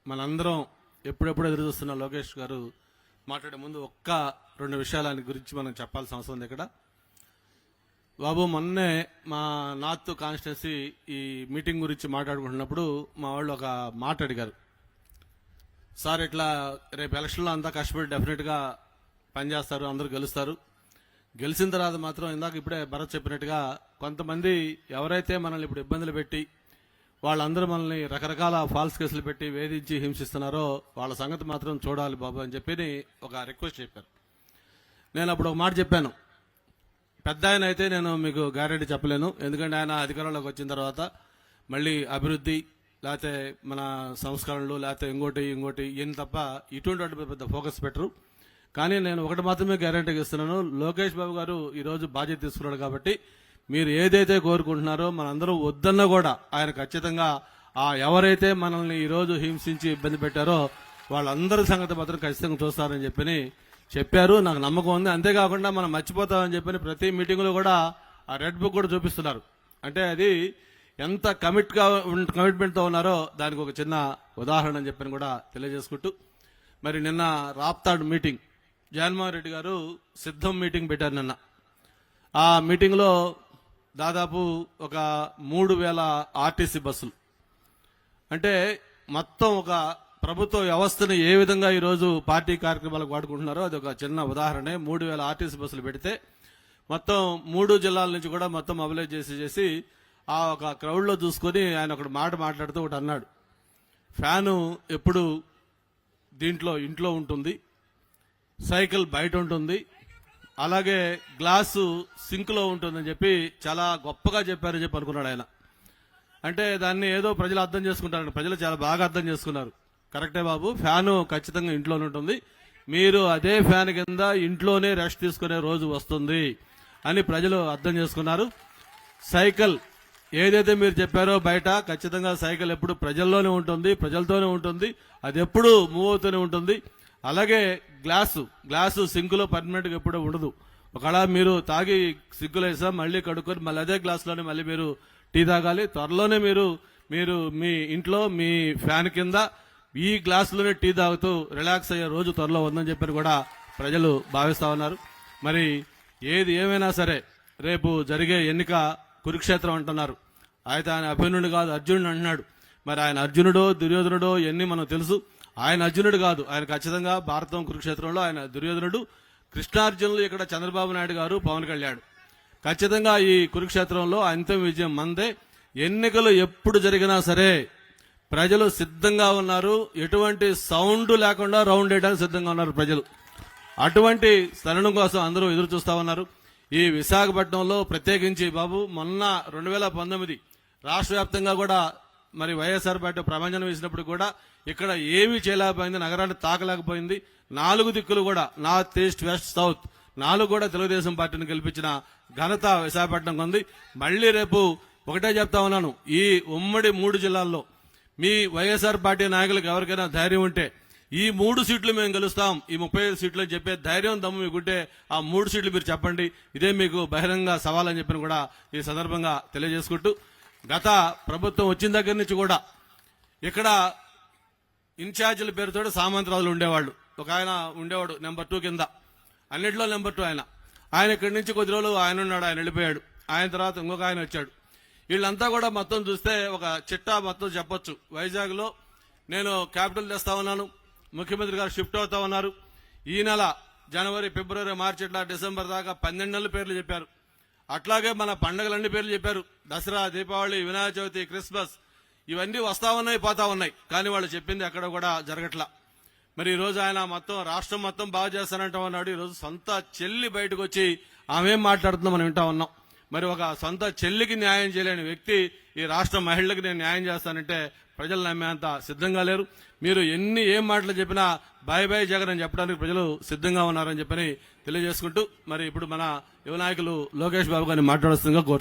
మనందరం ఎప్పుడెప్పుడు ఎదురు చూస్తున్న లోకేష్ గారు మాట్లాడే ముందు ఒక్క రెండు విషయాల గురించి మనం చెప్పాల్సిన అవసరం ఉంది. ఇక్కడ బాబు మొన్నే మా నార్త్ కాన్స్టిట్యున్సీ ఈ మీటింగ్ గురించి మాట్లాడుకుంటున్నప్పుడు మా వాళ్ళు ఒక మాట అడిగారు. సార్ ఇట్లా రేపు ఎలక్షన్లో అంతా కష్టపడి డెఫినెట్గా పనిచేస్తారు, అందరూ గెలుస్తారు. గెలిచిన తర్వాత మాత్రం ఇందాక ఇప్పుడే భరత్ చెప్పినట్టుగా కొంతమంది ఎవరైతే మనల్ని ఇప్పుడు ఇబ్బందులు పెట్టి వాళ్ళందరూ మనల్ని రకరకాల ఫాల్స్ కేసులు పెట్టి వేధించి హింసిస్తున్నారో వాళ్ళ సంగతి మాత్రం చూడాలి బాబు అని చెప్పి ఒక రిక్వెస్ట్ చెప్పారు. నేను అప్పుడు ఒక మాట చెప్పాను, పెద్ద ఆయన అయితే నేను మీకు గ్యారెంటీ చెప్పలేను, ఎందుకంటే ఆయన అధికారంలోకి వచ్చిన తర్వాత మళ్ళీ అభివృద్ధి లేకపోతే మన సంస్కరణలు లేకపోతే ఇంకోటి ఏం తప్ప ఇటువంటి పెద్ద ఫోకస్ పెట్టరు. కానీ నేను ఒకటి మాత్రమే గ్యారెంటీ ఇస్తున్నాను, లోకేష్ బాబు గారు ఈరోజు బాధ్యత తీసుకున్నాడు కాబట్టి మీరు ఏదైతే కోరుకుంటున్నారో మనందరూ వద్దన్నా కూడా ఆయన ఖచ్చితంగా ఎవరైతే మనల్ని ఈరోజు హింసించి ఇబ్బంది పెట్టారో వాళ్ళందరి సంగతి మాత్రం ఖచ్చితంగా చూస్తారని చెప్పారు. నాకు నమ్మకం ఉంది. అంతేకాకుండా మనం మర్చిపోతామని చెప్పని ప్రతి మీటింగ్లో కూడా ఆ రెడ్ బుక్ కూడా చూపిస్తున్నారు. అంటే అది ఎంత కమిట్మెంట్తో ఉన్నారో దానికి ఒక చిన్న ఉదాహరణ అని చెప్పని కూడా తెలియజేసుకుంటూ, మరి నిన్న రాప్తాడ్ మీటింగ్ జగన్మోహన్ రెడ్డి గారు సిద్ధం మీటింగ్ పెట్టారు. నిన్న ఆ మీటింగ్లో దాదాపు ఒక 3000 ఆర్టీసీ బస్సులు, అంటే మొత్తం ఒక ప్రభుత్వ వ్యవస్థను ఏ విధంగా ఈరోజు పార్టీ కార్యక్రమాలకు వాడుకుంటున్నారో అది ఒక చిన్న ఉదాహరణ. 3000 ఆర్టీసీ బస్సులు పెడితే మొత్తం 3 జిల్లాల నుంచి కూడా మొత్తం మొబిలైజ్ చేసి ఆ ఒక క్రౌడ్లో చూసుకొని ఆయన ఒకటి మాట్లాడుతూ ఒకటి అన్నాడు, ఫ్యాను ఎప్పుడు ఇంట్లో ఉంటుంది, సైకిల్ బయట ఉంటుంది, అలాగే గ్లాసు సింక్లో ఉంటుందని చెప్పి చాలా గొప్పగా చెప్పారని చెప్పి అనుకున్నాడు ఆయన. అంటే దాన్ని ఏదో ప్రజలు అర్థం చేసుకుంటారు, ప్రజలు చాలా బాగా అర్థం చేసుకున్నారు. కరెక్టే బాబు, ఫ్యాను ఖచ్చితంగా ఇంట్లోనే ఉంటుంది, మీరు అదే ఫ్యాన్ కింద ఇంట్లోనే రెస్ట్ తీసుకునే రోజు వస్తుంది అని ప్రజలు అర్థం చేసుకున్నారు. సైకిల్ ఏదైతే మీరు చెప్పారో బయట ఖచ్చితంగా సైకిల్ ఎప్పుడు ప్రజల్లోనే ఉంటుంది, ప్రజలతోనే ఉంటుంది, అది ఎప్పుడు మూవ్ అవుతూనే ఉంటుంది. అలాగే గ్లాసు సింకులో పర్మనెంట్గా ఎప్పుడూ ఉండదు. ఒకవేళ మీరు తాగి సింకులో వేసా మళ్ళీ కడుక్కొని మళ్ళీ అదే గ్లాసులోనే మళ్ళీ మీరు టీ తాగాలి. త్వరలోనే మీరు మీ ఇంట్లో మీ ఫ్యాన్ కింద ఈ గ్లాసులోనే టీ తాగుతూ రిలాక్స్ అయ్యే రోజు త్వరలో ఉందని చెప్పి కూడా ప్రజలు భావిస్తా ఉన్నారు. మరి ఏది ఏమైనా సరే రేపు జరిగే ఎన్నిక కురుక్షేత్రం అంటున్నారు. ఆయన అభిమన్యుడు కాదు అర్జునుడు అంటున్నాడు. మరి ఆయన అర్జునుడో దుర్యోధనుడో ఇవన్నీ మనకు తెలుసు. ఆయన అర్జునుడు కాదు, ఆయన ఖచ్చితంగా భారతం కురుక్షేత్రంలో ఆయన దుర్యోధనుడు. కృష్ణార్జునులు ఇక్కడ చంద్రబాబు నాయుడు గారు, పవన్ కళ్యాణ్. ఖచ్చితంగా ఈ కురుక్షేత్రంలో అంతిమ విజయం మందే. ఎన్నికలు ఎప్పుడు జరిగినా సరే ప్రజలు సిద్ధంగా ఉన్నారు, ఎటువంటి సౌండ్ లేకుండా రౌండ్ వేయడానికి సిద్ధంగా ఉన్నారు ప్రజలు. అటువంటి తరుణం కోసం అందరూ ఎదురు చూస్తా ఉన్నారు. ఈ విశాఖపట్నంలో ప్రత్యేకించి బాబు మొన్న 2019 రాష్ట్ర వ్యాప్తంగా కూడా మరి వైఎస్ఆర్ పార్టీ ప్రభంజనం వేసినప్పుడు కూడా ఇక్కడ ఏమీ చేయలేకపోయింది, నగరాన్ని తాకలేకపోయింది. 4 దిక్కులు కూడా నార్త్ ఈస్ట్ వెస్ట్ సౌత్ 4 కూడా తెలుగుదేశం పార్టీని గెలిపించిన ఘనత విశాఖపట్నం ఉంది. మళ్లీ రేపు ఒకటే చెప్తా ఉన్నాను, ఈ ఉమ్మడి 3 జిల్లాల్లో మీ వైఎస్ఆర్ పార్టీ నాయకులకు ఎవరికైనా ధైర్యం ఉంటే ఈ 3 సీట్లు మేము గెలుస్తాం, ఈ 35 సీట్లు అని చెప్పే ధైర్యం దమ్ము మీకుంటే ఆ 3 సీట్లు మీరు చెప్పండి. ఇదే మీకు బహిరంగ సవాల్ అని చెప్పిన కూడా ఈ సందర్భంగా తెలియజేసుకుంటూ, గత ప్రభుత్వం వచ్చిన దగ్గర నుంచి కూడా ఇక్కడ ఇన్ఛార్జీల పేరుతో సామంతరాజులు ఉండేవాళ్ళు. ఒక ఆయన ఉండేవాడు నెంబర్ 2 కింద, అన్నింటిలో నెంబర్ 2 ఆయన ఇక్కడి నుంచి కొద్ది రోజులు ఆయన ఉన్నాడు, ఆయన వెళ్ళిపోయాడు. ఆయన తర్వాత ఇంకొక ఆయన వచ్చాడు. వీళ్ళంతా కూడా మొత్తం చూస్తే ఒక చిట్టా మొత్తం చెప్పొచ్చు. వైజాగ్ లో నేను క్యాపిటల్ తెస్తా ఉన్నాను, ముఖ్యమంత్రి గారు షిఫ్ట్ అవుతా ఉన్నారు. ఈ నెల జనవరి ఫిబ్రవరి మార్చి ఇట్లా డిసెంబర్ దాకా 12 నెలల పేర్లు చెప్పారు. అట్లాగే మన పండుగలన్నీ పేర్లు చెప్పారు. దసరా, దీపావళి, వినాయక చవితి, క్రిస్మస్ ఇవన్నీ వస్తా ఉన్నాయి, పోతా ఉన్నాయి. కానీ వాళ్ళు చెప్పింది ఎక్కడ కూడా జరగట్లా. మరి ఈ రోజు ఆయన మొత్తం రాష్ట్రం మొత్తం బాగా చేస్తానంటా ఉన్నాడు. ఈరోజు సొంత చెల్లి బయటకు వచ్చి ఆమె మాట్లాడుతుందో మనం వింటా ఉన్నాం. మరి ఒక సొంత చెల్లికి న్యాయం చేయలేని వ్యక్తి ఈ రాష్ట్ర మహిళలకు నేను న్యాయం చేస్తానంటే ప్రజలు నమ్మేంత సిద్ధంగా లేరు. మీరు ఏం మాటలు చెప్పినా బాయ్ బాయ్ జగన్ అని చెప్పడానికి ప్రజలు సిద్ధంగా ఉన్నారని చెప్పని తెలియజేసుకుంటూ, మరి ఇప్పుడు మన యువ నాయకులు లోకేష్ బాబు గారిని మాట్లాడుతుందిగా కోరుతున్నాను.